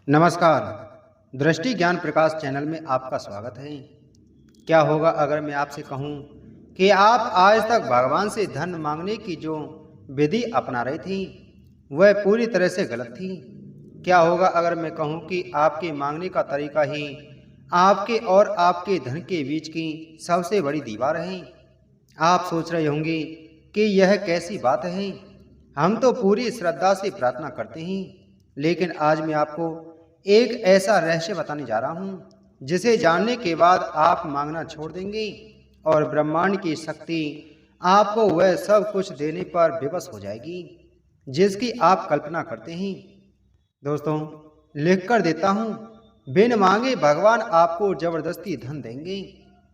नमस्कार। दृष्टि ज्ञान प्रकाश चैनल में आपका स्वागत है। क्या होगा अगर मैं आपसे कहूं कि आप आज तक भगवान से धन मांगने की जो विधि अपना रही थी वह पूरी तरह से गलत थी। क्या होगा अगर मैं कहूं कि आपके मांगने का तरीका ही आपके और आपके धन के बीच की सबसे बड़ी दीवार है। आप सोच रहे होंगे कि यह कैसी बात है, हम तो पूरी श्रद्धा से प्रार्थना करते हैं। लेकिन आज मैं आपको एक ऐसा रहस्य बताने जा रहा हूं जिसे जानने के बाद आप मांगना छोड़ देंगे और ब्रह्मांड की शक्ति आपको वह सब कुछ देने पर विवश हो जाएगी जिसकी आप कल्पना करते हैं। दोस्तों, लिख कर देता हूं, बिन मांगे भगवान आपको जबरदस्ती धन देंगे।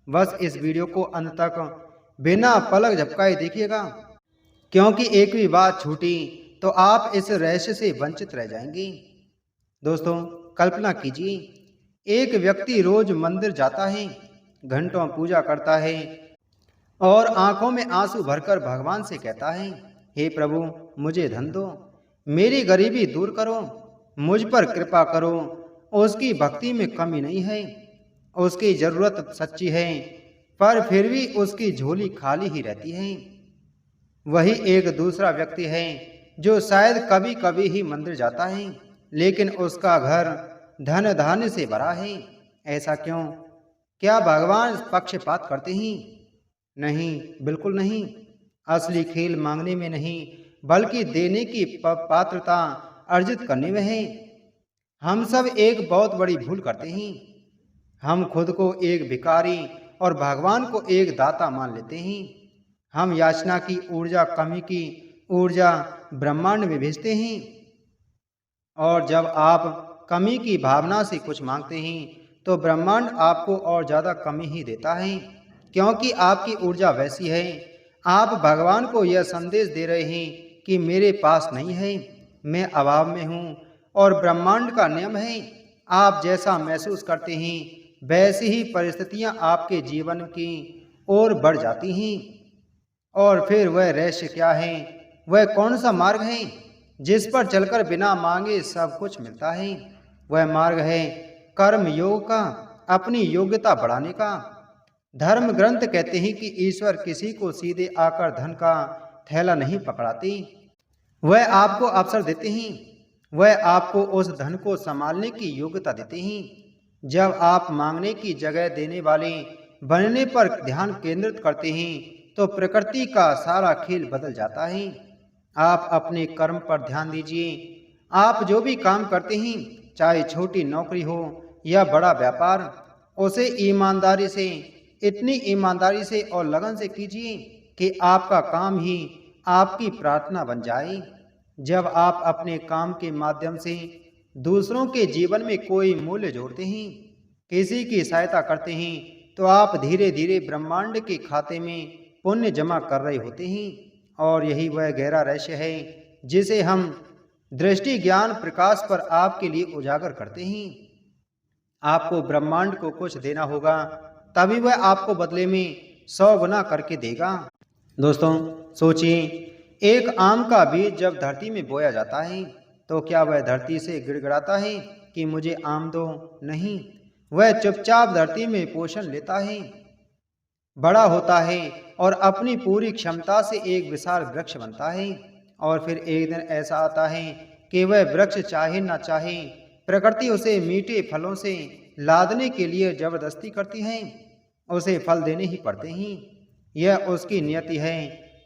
बस इस वीडियो को अंत तक बिना पलक झपकाए देखिएगा, क्योंकि एक भी बात छूटी तो आप इस रहस्य से वंचित रह जाएंगे। दोस्तों, कल्पना कीजिए, एक व्यक्ति रोज मंदिर जाता है, घंटों पूजा करता है और आंखों में आंसू भरकर भगवान से कहता है, हे प्रभु, मुझे धन दो, मेरी गरीबी दूर करो, मुझ पर कृपा करो। उसकी भक्ति में कमी नहीं है, उसकी जरूरत सच्ची है, पर फिर भी उसकी झोली खाली ही रहती है। वही एक दूसरा व्यक्ति है जो शायद कभी कभी ही मंदिर जाता है, लेकिन उसका घर धन धान्य से भरा है। ऐसा क्यों? क्या भगवान पक्षपात करते हैं? नहीं, बिल्कुल नहीं। असली खेल मांगने में नहीं, बल्कि देने की पात्रता अर्जित करने में है। हम सब एक बहुत बड़ी भूल करते हैं। हम खुद को एक भिखारी और भगवान को एक दाता मान लेते हैं। हम याचना की ऊर्जा, कमी की ऊर्जा ब्रह्मांड में भेजते हैं, और जब आप कमी की भावना से कुछ मांगते हैं तो ब्रह्मांड आपको और ज़्यादा कमी ही देता है, क्योंकि आपकी ऊर्जा वैसी है। आप भगवान को यह संदेश दे रहे हैं कि मेरे पास नहीं है, मैं अभाव में हूँ, और ब्रह्मांड का नियम है, आप जैसा महसूस करते हैं वैसी ही परिस्थितियाँ आपके जीवन की ओर बढ़ जाती हैं। और फिर वह रहस्य क्या है? वह कौन सा मार्ग है जिस पर चलकर बिना मांगे सब कुछ मिलता है? वह मार्ग है कर्म योग का, अपनी योग्यता बढ़ाने का। धर्म ग्रंथ कहते हैं कि ईश्वर किसी को सीधे आकर धन का थैला नहीं पकड़ाते, वह आपको अवसर देते हैं, वह आपको उस धन को संभालने की योग्यता देते हैं। जब आप मांगने की जगह देने वाले बनने पर ध्यान केंद्रित करते हैं तो प्रकृति का सारा खेल बदल जाता है। आप अपने कर्म पर ध्यान दीजिए। आप जो भी काम करते हैं, चाहे छोटी नौकरी हो या बड़ा व्यापार, उसे ईमानदारी से, इतनी ईमानदारी से और लगन से कीजिए कि आपका काम ही आपकी प्रार्थना बन जाए। जब आप अपने काम के माध्यम से दूसरों के जीवन में कोई मूल्य जोड़ते हैं, किसी की सहायता करते हैं, तो आप धीरे धीरे ब्रह्मांड के खाते में पुण्य जमा कर रहे होते हैं। और यही वह गहरा रहस्य है जिसे हम दृष्टि ज्ञान प्रकाश पर आपके लिए उजागर करते हैं। आपको ब्रह्मांड को कुछ देना होगा, तभी वह आपको बदले में 100 गुना करके देगा। दोस्तों, सोचिए, एक आम का बीज जब धरती में बोया जाता है तो क्या वह धरती से गिड़गिड़ाता है कि मुझे आम दो? नहीं, वह चुपचाप धरती में पोषण लेता है, बड़ा होता है और अपनी पूरी क्षमता से एक विशाल वृक्ष बनता है। और फिर एक दिन ऐसा आता है कि वह वृक्ष चाहे ना चाहे, प्रकृति उसे मीठे फलों से लादने के लिए जबरदस्ती करती है, उसे फल देने ही पड़ते हैं। यह उसकी नियति है।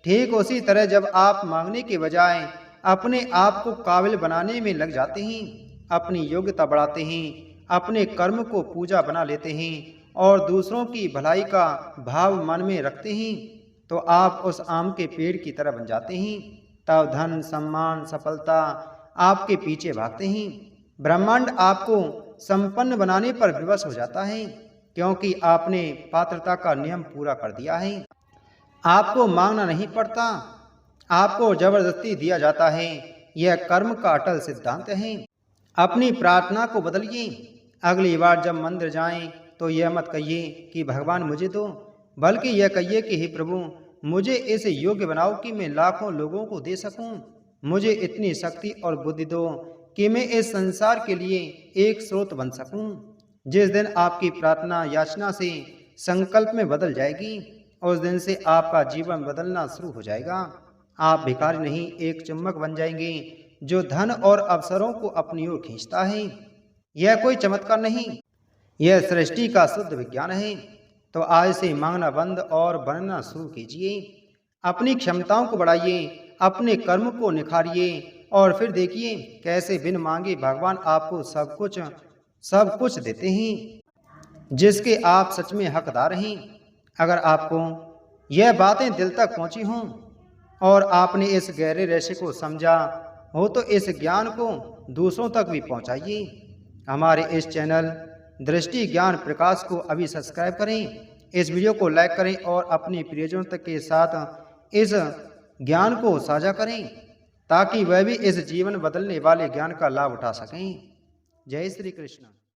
ठीक उसी तरह जब आप मांगने के बजाय अपने आप को काबिल बनाने में लग जाते हैं, अपनी योग्यता बढ़ाते हैं, अपने कर्म को पूजा बना लेते हैं और दूसरों की भलाई का भाव मन में रखते हैं, तो आप उस आम के पेड़ की तरह बन जाते हैं। तब धन, सम्मान, सफलता आपके पीछे भागते हैं। ब्रह्मांड आपको संपन्न बनाने पर विवश हो जाता है, क्योंकि आपने पात्रता का नियम पूरा कर दिया है। आपको मांगना नहीं पड़ता, आपको जबरदस्ती दिया जाता है। यह कर्म का अटल सिद्धांत है। अपनी प्रार्थना को बदलिए। अगली बार जब मंदिर जाएं तो यह मत कहिए कि भगवान मुझे दो, बल्कि यह कहिए कि हे प्रभु, मुझे इस योग्य बनाओ कि मैं लाखों लोगों को दे सकूं। मुझे इतनी शक्ति और बुद्धि दो कि मैं इस संसार के लिए एक स्रोत बन सकूं। जिस दिन आपकी प्रार्थना याचना से संकल्प में बदल जाएगी, उस दिन से आपका जीवन बदलना शुरू हो जाएगा। आप भिखारी नहीं, एक चुम्बक बन जाएंगे जो धन और अवसरों को अपनी ओर खींचता है। यह कोई चमत्कार नहीं, यह सृष्टि का शुद्ध विज्ञान है। तो आज से मांगना बंद और बनना शुरू कीजिए। अपनी क्षमताओं को बढ़ाइए, अपने कर्म को निखारिए और फिर देखिए कैसे बिन मांगे भगवान आपको सब कुछ देते हैं जिसके आप सच में हकदार हैं। अगर आपको यह बातें दिल तक पहुंची हों और आपने इस गहरे रहस्य को समझा हो तो इस ज्ञान को दूसरों तक भी पहुंचाइए। हमारे इस चैनल दृष्टि ज्ञान प्रकाश को अभी सब्सक्राइब करें, इस वीडियो को लाइक करें और अपने प्रियजनों तक के साथ इस ज्ञान को साझा करें ताकि वह भी इस जीवन बदलने वाले ज्ञान का लाभ उठा सकें। जय श्री कृष्ण।